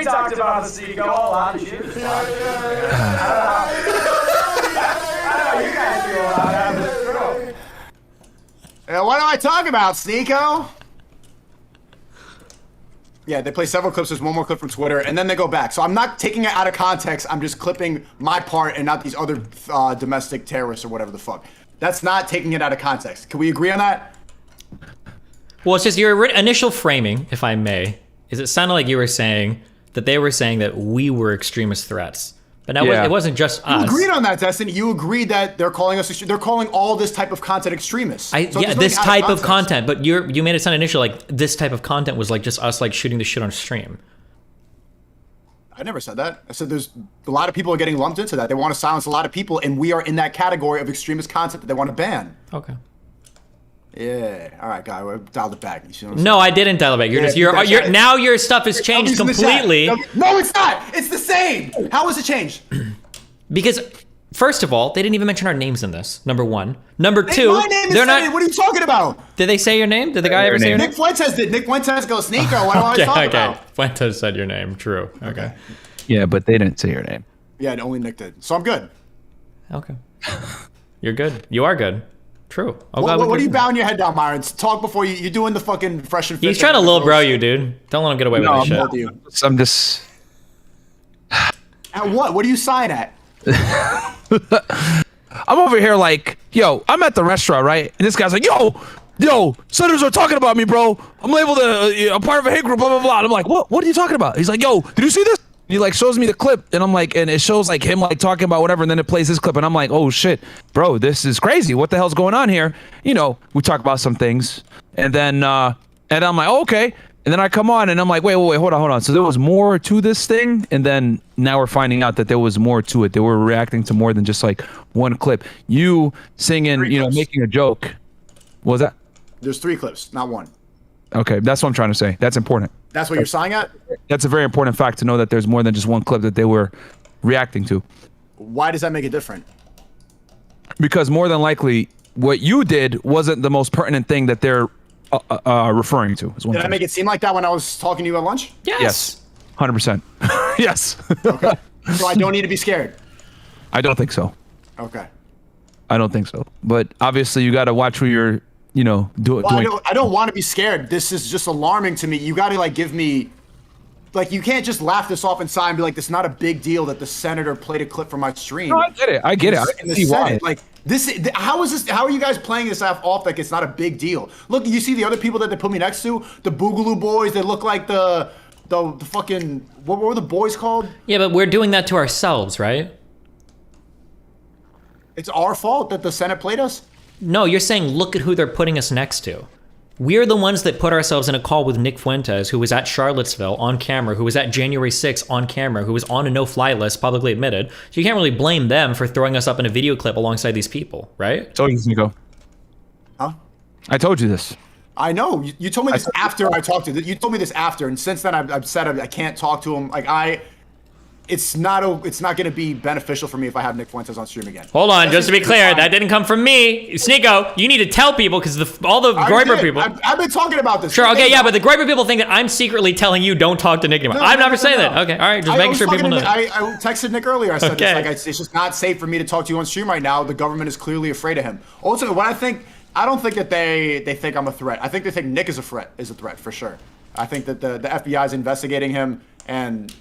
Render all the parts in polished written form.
we talked about the Sneako a lot of shooters. I know you guys do a lot of this. What do I talk about, Sneako? Yeah, they play several clips. There's one more clip from Twitter, and then they go back. So I'm not taking it out of context. I'm just clipping my part and not these other domestic terrorists or whatever the fuck. That's not taking it out of context. Can we agree on that? Well, it's just your initial framing, if I may, is it sounded like you were saying that they were saying that we were extremist threats. But now it wasn't just us. You agreed on that, Destin. You agreed that they're calling us. They're calling all this type of content extremists. This type of content. But you made it sound initially like this type of content was like just us like shooting the shit on stream. I never said that. I said there's a lot of people are getting lumped into that. They want to silence a lot of people, and we are in that category of extremist content that they want to ban. Okay. Yeah. All right, guy. We dialed it back. You see what I'm saying? No, I didn't dial it back. You're now your stuff has changed completely. No, it's not. It's the same. How was it changed? Because first of all, they didn't even mention our names in this. Number one. Number two, my name they're not. What are you talking about? Did they say your name? Did the guy ever say your name? Nick Fuentes did. Nick Fuentes goes Sneako. What am I talking about? Fuentes said your name. True. Okay. Yeah, but they didn't say your name. Yeah, only Nick did. So I'm good. Okay. You're good. You are good. True. What are you bowing your head down, Myron? Talk before you're doing the fucking fresh and fit. He's trying to little bro you, dude. Don't let him get away with that shit. I'm just. At what? What do you sign at? I'm over here like, yo, I'm at the restaurant, right? And this guy's like, yo, senators are talking about me, bro. I'm labeled a part of a hate group, blah, blah, blah. And I'm like, what are you talking about? He's like, yo, did you see this? And he like shows me the clip, and I'm like, and it shows like him like talking about whatever, and then it plays this clip, and I'm like, oh shit, bro, this is crazy. What the hell's going on here? You know, we talk about some things, and then I'm like, oh, okay. And then I come on, and I'm like, wait, hold on. So there was more to this thing, and then now we're finding out that there was more to it. They were reacting to more than just like one clip. You singing, making a joke. What was that? There's 3 clips, not 1. Okay, that's what I'm trying to say. That's important. That's what you're signing at? That's a very important fact to know that there's more than just one clip that they were reacting to. Why does that make it different? Because more than likely, what you did wasn't the most pertinent thing that they're referring to. Did I make it seem like that when I was talking to you at lunch? Yes. 100%. Yes. Okay. So I don't need to be scared? I don't think so. Okay. I don't think so. But obviously, you got to watch who you're, doing. I don't want to be scared. This is just alarming to me. You got to like give me, like, you can't just laugh this off inside and be like, this is not a big deal that the senator played a clip from my stream. No, I get it. I can see why. Like, how are you guys playing this off like it's not a big deal? Look, you see the other people that they put me next to, the Boogaloo boys. They look like the fucking, what were the boys called? Yeah, but we're doing that to ourselves, right? It's our fault that the Senate played us? No, you're saying look at who they're putting us next to. We're the ones that put ourselves in a call with Nick Fuentes, who was at Charlottesville on camera, who was at January 6th on camera, who was on a no-fly list, publicly admitted. So you can't really blame them for throwing us up in a video clip alongside these people, right? I told you this, Nico. Huh? I told you this. I know. You told me this after I talked to you. You told me this after, and since then I've said I can't talk to him. Like it's not going to be beneficial for me if I have Nick Fuentes on stream again. Hold on, just to be clear, that didn't come from me. Sneako, you need to tell people because all the Groiber people. I've been talking about this. Sure, okay, yeah, but the Groiber people think that I'm secretly telling you don't talk to Nick anymore. I've never said that. Okay, all right, just making sure people know. I texted Nick earlier. I said this, like, it's just not safe for me to talk to you on stream right now. The government is clearly afraid of him. Also, what I don't think that they think I'm a threat. I think they think Nick is a threat for sure. I think that the FBI is investigating him, and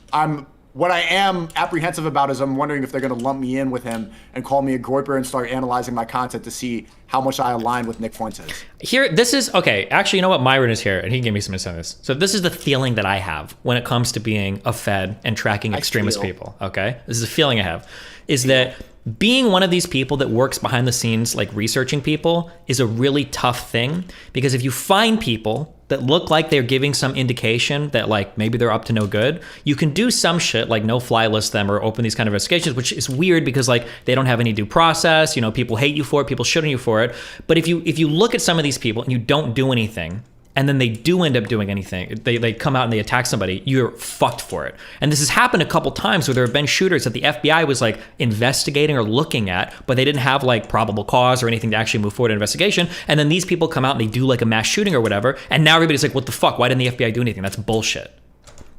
what I am apprehensive about is I'm wondering if they're going to lump me in with him and call me a groiper and start analyzing my content to see how much I align with Nick Fuentes. Actually, you know what? Myron is here, and he gave me some insight on this. So this is the feeling that I have when it comes to being a Fed and tracking extremist people, okay? This is a feeling I have, is that being one of these people that works behind the scenes, like researching people, is a really tough thing, because if you find people that look like they're giving some indication that like maybe they're up to no good, you can do some shit like no fly list them or open these kind of investigations, which is weird because like they don't have any due process, people hate you for it, people shit on you for it. But if you look at some of these people and you don't do anything, and then they do end up doing anything, they come out and they attack somebody, you're fucked for it. And this has happened a couple times where there have been shooters that the FBI was like investigating or looking at, but they didn't have like probable cause or anything to actually move forward in investigation. And then these people come out and they do like a mass shooting or whatever, and now everybody's like, what the fuck? Why didn't the FBI do anything? That's bullshit.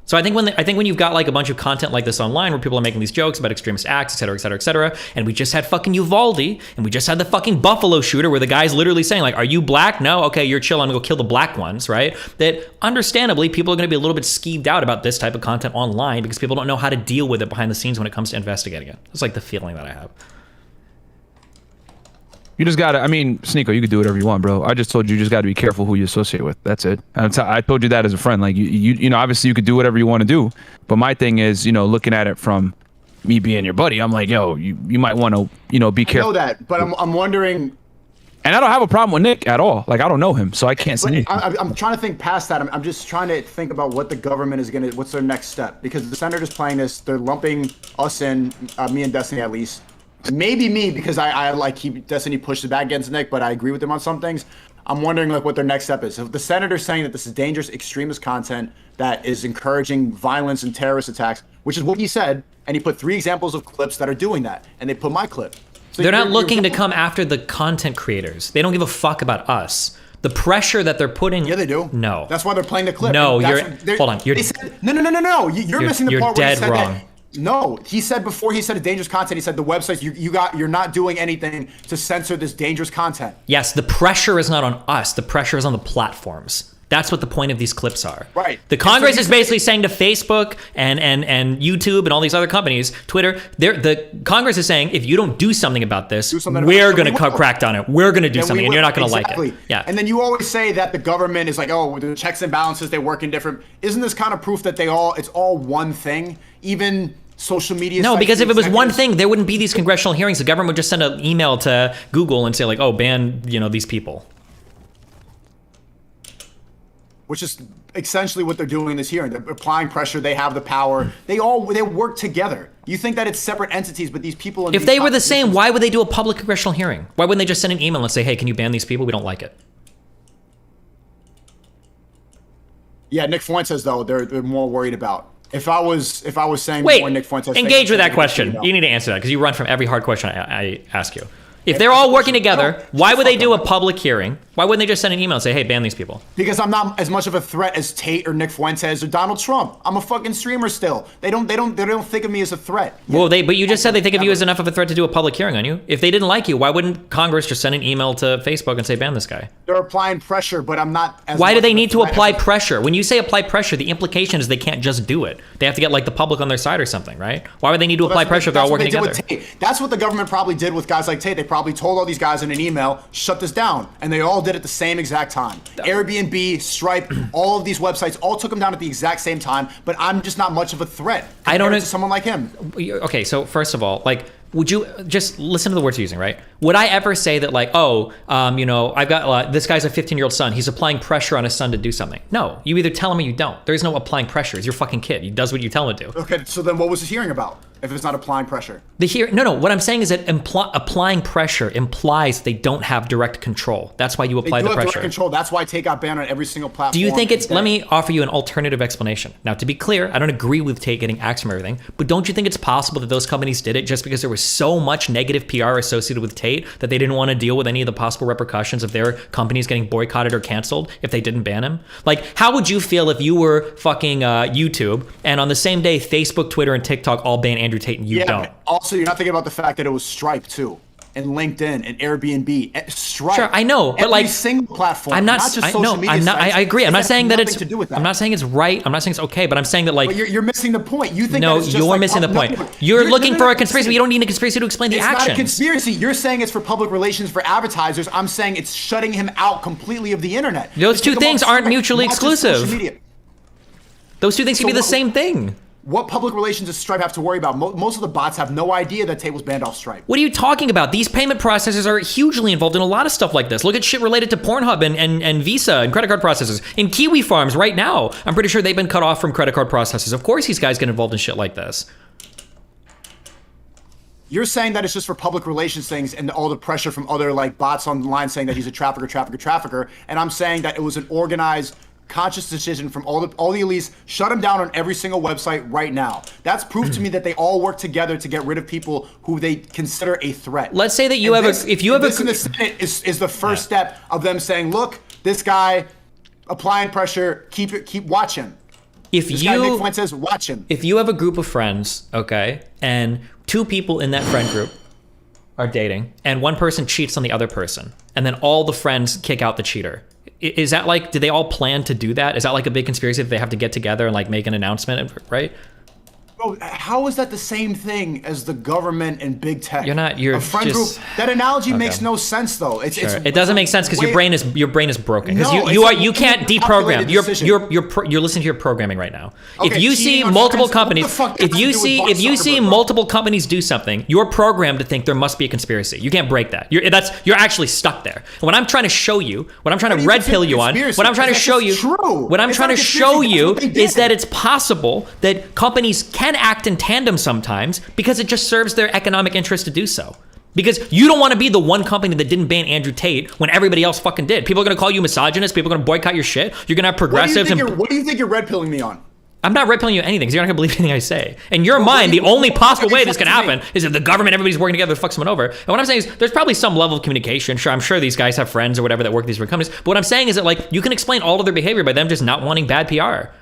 So I think when you've got like a bunch of content like this online where people are making these jokes about extremist acts, et cetera, et cetera, et cetera, and we just had fucking Uvalde, and we just had the fucking Buffalo shooter where the guy's literally saying like, are you black? No? Okay, you're chill, I'm gonna go kill the black ones, right? That understandably, people are gonna be a little bit skeeved out about this type of content online because people don't know how to deal with it behind the scenes when it comes to investigating it. It's like the feeling that I have. You just gotta, I mean, Sneako, you could do whatever you want, bro. I just told you just gotta be careful who you associate with. That's it. And I told you that as a friend. Like, you know, obviously you could do whatever you want to do. But my thing is, you know, looking at it from me being your buddy, I'm like, yo, you might want to, you know, be careful. I know that, but I'm wondering. And I don't have a problem with Nick at all. Like, I don't know him, so I can't say anything. I'm trying to think past that. I'm just trying to think about what the government is going to, what's their next step. Because the senator's playing this, they're lumping us in, me and Destiny at least. Maybe me, because I like Destiny pushed it back against Nick, but I agree with him on some things. I'm wondering like what their next step is. If the senator's saying that this is dangerous extremist content that is encouraging violence and terrorist attacks, which is what he said, and he put 3 examples of clips that are doing that, and they put my clip. So they're not looking to come after the content creators. They don't give a fuck about us. The pressure that they're putting. Yeah, they do. No. That's why they're playing the clip. No, hold on. They said, no. You're missing the part where he said wrong. that. No, he said before he said it's dangerous content, he said the websites you're not doing anything to censor this dangerous content. Yes, the pressure is not on us. The pressure is on the platforms. That's what the point of these clips are. Right. The Congress is basically saying to Facebook and YouTube and all these other companies, Twitter, the Congress is saying if you don't do something about this, we're going to crack down it. We're going to do something, and you're not going to like it. Yeah. And then you always say that the government is like, oh, the checks and balances, they work in different. Isn't this kind of proof that it's all one thing? Even social media. No, because if it was one thing, there wouldn't be these congressional hearings. The government would just send an email to Google and say like, oh, ban, these people. Which is essentially what they're doing in this hearing. They're applying pressure. They have the power. They work together. You think that it's separate entities, but these people. If they were the same, why would they do a public congressional hearing? Why wouldn't they just send an email and say, hey, can you ban these people? We don't like it. Yeah, Nick Fuentes though, they're more worried about. If I was saying wait, more Nick Fuentes, engage with that question. You need to answer that because you run from every hard question I ask you. If they're all working together, why would they do a public hearing? Why wouldn't they just send an email and say, hey, ban these people? Because I'm not as much of a threat as Tate or Nick Fuentes or Donald Trump. I'm a fucking streamer still. They don't think of me as a threat. Well, but you just said they think of you as enough of a threat to do a public hearing on you. If they didn't like you, why wouldn't Congress just send an email to Facebook and say, ban this guy? They're applying pressure, but I'm not as Why do much they of a need to threat apply as- pressure? When you say apply pressure, the implication is they can't just do it. They have to get like the public on their side or something, right? Why would they need to apply pressure if they're all working together? That's what the government probably did with guys like Tate. They probably told all these guys in an email, shut this down. And they all did it at the same exact time. Airbnb, Stripe, all of these websites all took them down at the exact same time, but I'm just not much of a threat I don't know to someone like him. Okay, so first of all, like, would you just listen to the words you're using, right? Would I ever say that like, I've got this guy's a 15-year-old son. He's applying pressure on his son to do something. No, you either tell him or you don't. There is no applying pressure. It's your fucking kid. He does what you tell him to do. Okay, so then what was his hearing about if it's not applying pressure? No. What I'm saying is that applying pressure implies they don't have direct control. That's why you apply the pressure. Direct control. That's why Tate got banned on every single platform. Do you think let me offer you an alternative explanation. Now, to be clear, I don't agree with Tate getting axed from everything, but don't you think it's possible that those companies did it just because there was so much negative PR associated with Tate that they didn't want to deal with any of the possible repercussions of their companies getting boycotted or canceled if they didn't ban him? Like, how would you feel if you were fucking YouTube and on the same day Facebook, Twitter, and TikTok all ban Andrew Tate and you don't? Also, you're not thinking about the fact that it was Stripe too, and LinkedIn, and Airbnb, Stripe. Sure, I know, but every like single platform. I'm not just I, social no, media I'm not. sites. I agree. I'm not saying that it's. To do with that. I'm not saying it's right. I'm not saying it's okay. But I'm saying that like. But you're missing the point. You think no, that it's just you're like, missing the point. No, you're looking for a conspiracy. But you don't need a conspiracy to explain the it's actions. It's not a conspiracy. You're saying it's for public relations for advertisers. I'm saying it's shutting him out completely of the internet. Those two things aren't mutually exclusive. Those two things can be the same thing. What public relations does Stripe have to worry about? Most of the bots have no idea that Tate was banned off Stripe. What are you talking about? These payment processors are hugely involved in a lot of stuff like this. Look at shit related to Pornhub and Visa and credit card processors. In Kiwi Farms right now, I'm pretty sure they've been cut off from credit card processors. Of course these guys get involved in shit like this. You're saying that it's just for public relations things and all the pressure from other like bots online saying that he's a trafficker. And I'm saying that it was an organized, conscious decision from all the elites. Shut him down on every single website right now. That's proof to me that they all work together to get rid of people who they consider a threat. Let's say that you and have this, a if you have this a in the Senate is the first step of them saying, look, this guy applying pressure, keep watch him. if this you guy Nick Fuentes, watch him. If you have a group of friends, okay, and 2 people in that friend group are dating, and one person cheats on the other person, and then all the friends kick out the cheater, is that like, did they all plan to do that? Is that like a big conspiracy that they have to get together and like make an announcement, right? Bro, how is that the same thing as the government and big tech? You're a friend just group. That analogy makes no sense though. it doesn't make sense because your brain is broken. Because No, you can't deprogram. You're listening to your programming right now. Okay, If you see cheating on multiple friends, what the companies, fuck does if that you do with see Mark if you see Zuckerberg, bro? multiple companies do something, you're programmed to think there must be a conspiracy. You can't break that. You're actually stuck there. And what I'm trying to show you, what I'm trying to red pill you on, what I'm trying to show you, what I'm trying to show you is that it's possible that companies can act in tandem sometimes because it just serves their economic interest to do so. Because you don't want to be the one company that didn't ban Andrew Tate when everybody else fucking did. People are going to call you misogynist. People are going to boycott your shit. You're going to have progressives. What do you think you're red pilling me on? I'm not red pilling you anything because you're not going to believe anything I say. In your mind, the only possible way this can happen is if the government, everybody's working together to fuck someone over. And what I'm saying is there's probably some level of communication. Sure, I'm sure these guys have friends or whatever that work at these different companies. But what I'm saying is that like you can explain all of their behavior by them just not wanting bad PR.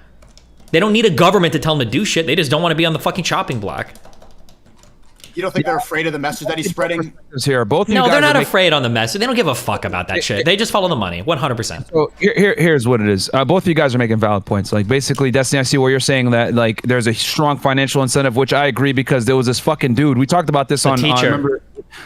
They don't need a government to tell them to do shit. They just don't want to be on the fucking chopping block. You don't think they're afraid of the message that he's spreading? Here, both of you No, guys they're not are afraid on the message. They don't give a fuck about that shit. They just follow the money, 100%. So here's what it is. Both of you guys are making valid points. Like basically, Destiny, I see where you're saying that like there's a strong financial incentive, which I agree because there was this fucking dude. We talked about this on teacher. remember,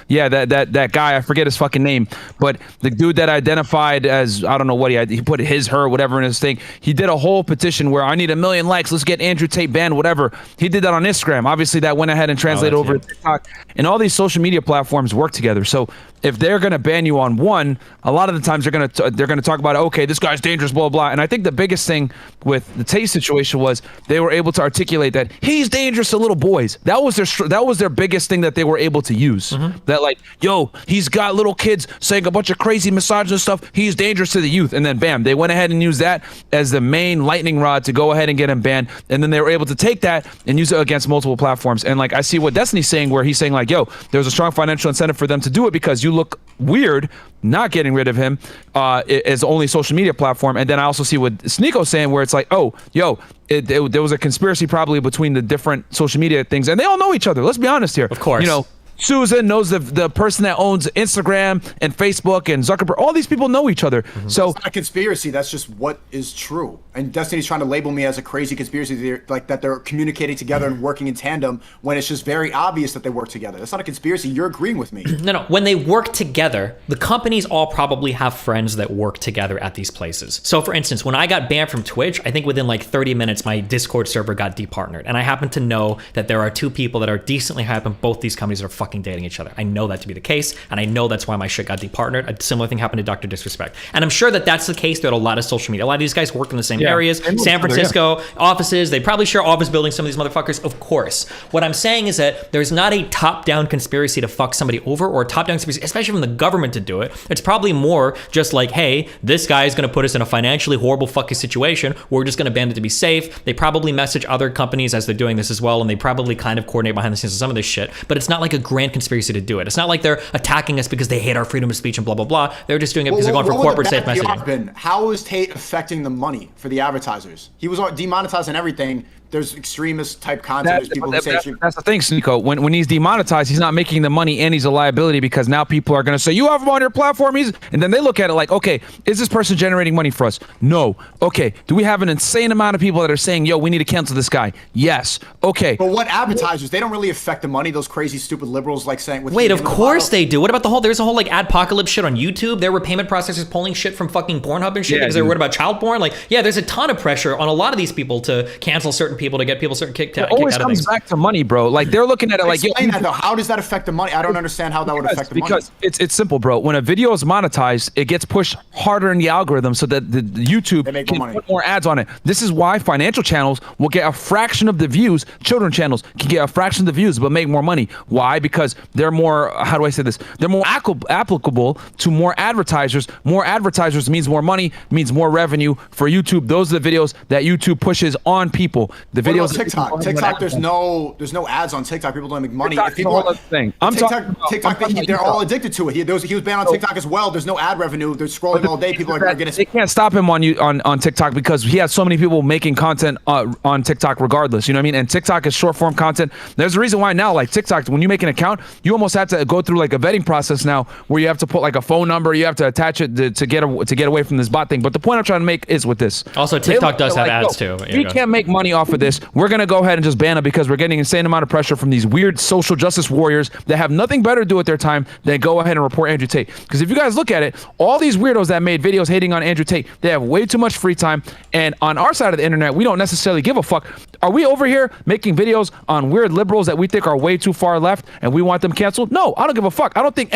yeah, that guy. I forget his fucking name, but the dude that identified as I don't know what he put his, her, whatever in his thing. He did a whole petition where I need 1 million likes. Let's get Andrew Tate banned, whatever. He did that on Instagram. Obviously, that went ahead and translated over to TikTok, and all these social media platforms work together. So if they're going to ban you on one, a lot of the times they're going to talk about, okay, this guy's dangerous, blah, blah. And I think the biggest thing with the Tate situation was they were able to articulate that he's dangerous to little boys. That was their biggest thing that they were able to use. That like, yo, he's got little kids saying a bunch of crazy misogynist stuff. He's dangerous to the youth. And then bam, they went ahead and used that as the main lightning rod to go ahead and get him banned. And then they were able to take that and use it against multiple platforms. And like, I see what Destiny's saying where he's saying like, yo, there's a strong financial incentive for them to do it because you look weird not getting rid of him as only social media platform. And then I also see what Sneako's saying where it's like, oh, yo, there was a conspiracy probably between the different social media things, and they all know each other. Let's be honest here. Of course. You know, Susan knows the person that owns Instagram and Facebook and Zuckerberg. All these people know each other. So it's not a conspiracy. That's just what is true. And Destiny's trying to label me as a crazy conspiracy, like that they're communicating together and working in tandem when it's just very obvious that they work together. That's not a conspiracy. You're agreeing with me. No. When they work together, the companies all probably have friends that work together at these places. So for instance, when I got banned from Twitch, I think within like 30 minutes, my Discord server got departnered. And I happen to know that there are 2 people that are decently high up in both these companies that are fucking dating each other. I know that to be the case, and I know that's why my shit got departnered. A similar thing happened to Dr. Disrespect. And I'm sure that that's the case throughout a lot of social media. A lot of these guys work in the same areas, San Francisco, offices. They probably share office buildings, some of these motherfuckers, of course. What I'm saying is that there's not a top-down conspiracy to fuck somebody over or a top-down conspiracy, especially from the government to do it. It's probably more just like, hey, this guy is going to put us in a financially horrible fucking situation. We're just going to ban it to be safe. They probably message other companies as they're doing this as well, and they probably kind of coordinate behind the scenes on some of this shit. But it's not like a grand conspiracy to do it. It's not like they're attacking us because they hate our freedom of speech and blah, blah, blah. They're just doing it because they're going for corporate safe messaging. How is Tate affecting the money for the advertisers? He was demonetizing everything. There's extremist type content. There's people who say that's the thing, Sneako. When he's demonetized, he's not making the money and he's a liability because now people are going to say, you have him on your platform. And then they look at it like, okay, is this person generating money for us? No. Okay. Do we have an insane amount of people that are saying, yo, we need to cancel this guy? Yes. Okay. But what advertisers? They don't really affect the money. Those crazy, stupid liberals like saying. Wait, of course they do. What about there's a whole like adpocalypse shit on YouTube? There were payment processors pulling shit from fucking Pornhub and shit because they're worried about child porn. Like, yeah, there's a ton of pressure on a lot of these people to cancel certain people to get people certain kicked out. It always comes back to money, bro. Like they're looking at it like, explain that though. How does that affect the money? I don't understand how that would affect the money. Because it's simple, bro. When a video is monetized, it gets pushed harder in the algorithm so that the YouTube can put more ads on it. This is why financial channels will get a fraction of the views. Children channels can get a fraction of the views but make more money. Why? Because they're more, how do I say this? They're more applicable to more advertisers. More advertisers means more money, means more revenue for YouTube. Those are the videos that YouTube pushes on people. The What about videos. TikTok. TikTok, there's no ads on TikTok. People don't make money. TikTok's If people a whole other thing. I'm TikTok, they're all addicted to it. He was banned on TikTok as well. There's no ad revenue. They're scrolling all day. People are getting. They can't stop him on TikTok because he has so many people making content on TikTok regardless. You know what I mean? And TikTok is short form content. There's a reason why now, like TikTok, when you make an account, you almost have to go through like a vetting process now, where you have to put like a phone number. You have to attach it to get away from this bot thing. But the point I'm trying to make is with this. Also, TikTok does have ads too. We can't make money off of this. We're gonna go ahead and just ban it because we're getting an insane amount of pressure from these weird social justice warriors that have nothing better to do with their time than go ahead and report Andrew Tate. Because if you guys look at it, all these weirdos that made videos hating on Andrew Tate, they have way too much free time. And on our side of the internet, we don't necessarily give a fuck. Are we over here making videos on weird liberals that we think are way too far left and we want them canceled? No, I don't give a fuck. I don't think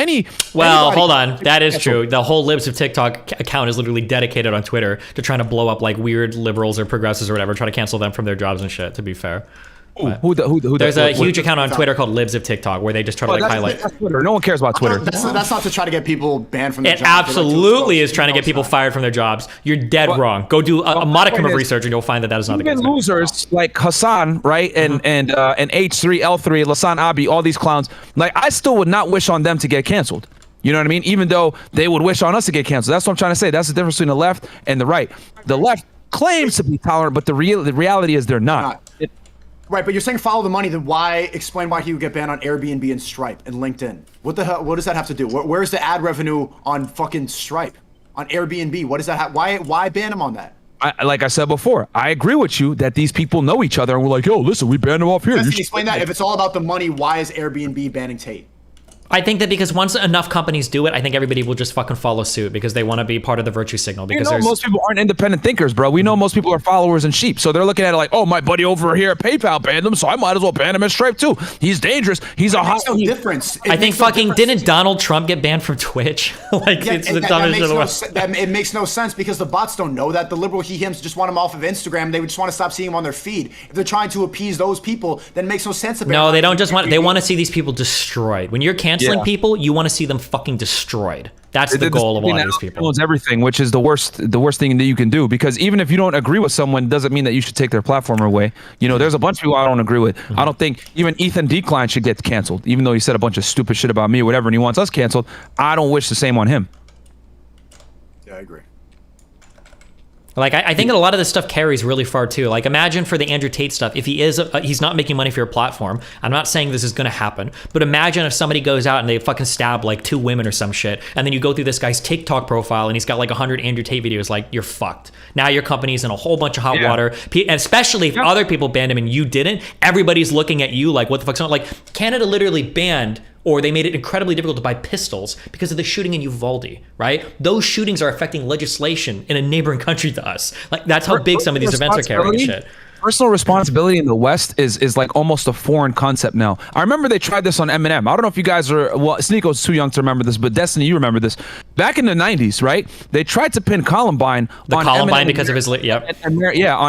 Well, hold on. That is true. The whole Libs of TikTok account is literally dedicated on Twitter to trying to blow up like weird liberals or progressives or whatever, try to cancel them from their jobs and shit, to be fair. There's a huge account on Twitter called Libs of TikTok where they just try to like highlight. Twitter. No one cares about Twitter. That's not to try to get people banned from their It jobs. absolutely is trying to get people fired from their jobs. You're dead wrong. Go do a modicum of research and you'll find that is not the case. Even losers like Hassan, right, and H3L3, Lasan Abi, all these clowns. Like I still would not wish on them to get canceled. You know what I mean? Even though they would wish on us to get canceled. That's what I'm trying to say. That's the difference between the left and the right. The left claims to be tolerant, but the reality is they're not. Right, but you're saying follow the money. Then explain why he would get banned on Airbnb and Stripe and LinkedIn? What the hell? What does that have to do? Where's the ad revenue on fucking Stripe, on Airbnb? What does that have? Why ban him on that? Like I said before, I agree with you that these people know each other and we're like, yo, listen, we banned him off here. You explain that. If it's all about the money, why is Airbnb banning Tate? I think that because once enough companies do it, I think everybody will just fucking follow suit because they want to be part of the virtue signal. Because most people aren't independent thinkers, bro. We know most people are followers and sheep. So they're looking at it like, oh, my buddy over here at PayPal banned him, so I might as well ban him at Stripe too. He's dangerous. He's a hot. No difference. I think fucking didn't Donald Trump get banned from Twitch? Like it's the dumbest shit. It makes no sense because the bots don't know that. The liberal hims just want him off of Instagram. They would just want to stop seeing him on their feed. If they're trying to appease those people, then it makes no sense. No, they don't just want. They want to see these people destroyed. When you're canceling people, you want to see them fucking destroyed. That's the goal of a lot of these people. Owns everything, which is the worst thing that you can do. Because even if you don't agree with someone, doesn't mean that you should take their platform away. You know, there's a bunch of people I don't agree with. I don't think even Ethan Decline should get canceled, even though he said a bunch of stupid shit about me or whatever, and he wants us canceled. I don't wish the same on him. Yeah, I agree. Like, I think that a lot of this stuff carries really far too. Like, imagine for the Andrew Tate stuff, if he's not making money for your platform. I'm not saying this is going to happen, but imagine if somebody goes out and they fucking stab like 2 women or some shit, and then you go through this guy's TikTok profile and he's got like 100 Andrew Tate videos. Like, you're fucked. Now your company's in a whole bunch of hot water. And especially if other people banned him and you didn't, everybody's looking at you like, what the fuck's on? Like, Canada literally banned, or they made it incredibly difficult to buy pistols because of the shooting in Uvalde, right? Those shootings are affecting legislation in a neighboring country to us. Like, that's how big some of these events are carrying shit. Personal responsibility in the West is like almost a foreign concept now. I remember they tried this on Eminem. I don't know if you guys are, well, Sneako's too young to remember this, but Destiny, you remember this. Back in the 90s, right? They tried to pin Columbine on Columbine Eminem because of his, on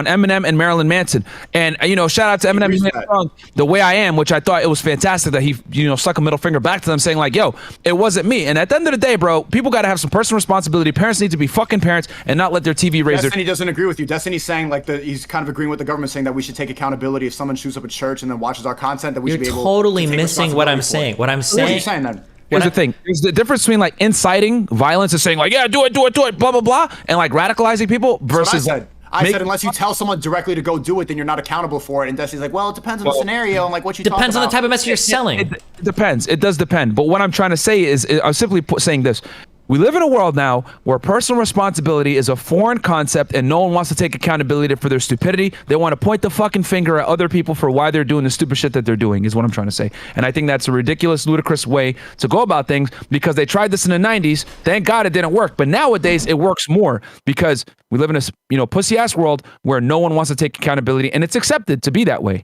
Eminem and Marilyn Manson. And, you know, shout out to Eminem. He made a song, The Way I Am, which I thought it was fantastic that he, you know, stuck a middle finger back to them saying like, yo, it wasn't me. And at the end of the day, bro, people got to have some personal responsibility. Parents need to be fucking parents and not let their TV raise Destiny doesn't agree with you. Destiny's saying like he's kind of agreeing with the government saying that we should take accountability if someone shows up at church and then watches our content, that we should be able to totally missing what I'm saying. What I'm saying. What are you saying then? Here's the thing. There's the difference between like inciting violence and saying like, yeah, do it, blah, blah, blah, and like radicalizing people versus I said unless you tell someone directly to go do it, then you're not accountable for it. And Destiny's like, well, it depends on the scenario and like what you depends on the type of message you're selling. It depends. It does depend. But what I'm trying to say is, I'm simply saying this. We live in a world now where personal responsibility is a foreign concept and no one wants to take accountability for their stupidity. They want to point the fucking finger at other people for why they're doing the stupid shit that they're doing, is what I'm trying to say. And I think that's a ridiculous, ludicrous way to go about things because they tried this in the 90s. Thank God it didn't work. But nowadays it works more because we live in a, you know, pussy ass world where no one wants to take accountability and it's accepted to be that way.